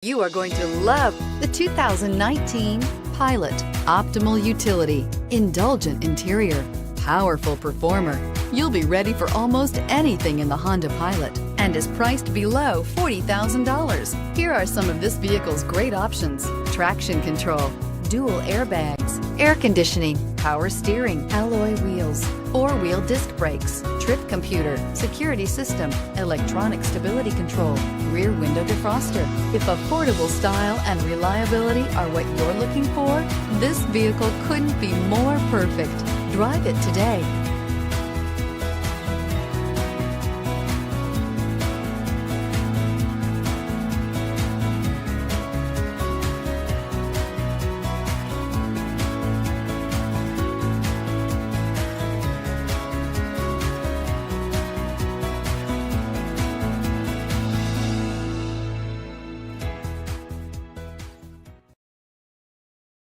You are going to love the 2019 Pilot. Optimal utility, indulgent interior, powerful performer. You'll be ready for almost anything in the Honda Pilot and is priced below $40,000. Here are some of this vehicle's great options: traction control, dual airbags, air conditioning, power steering, alloy wheels, four-wheel disc brakes, trip computer, security system, electronic stability control, rear window defroster. If affordable style and reliability are what you're looking for, this vehicle couldn't be more perfect. Drive it today.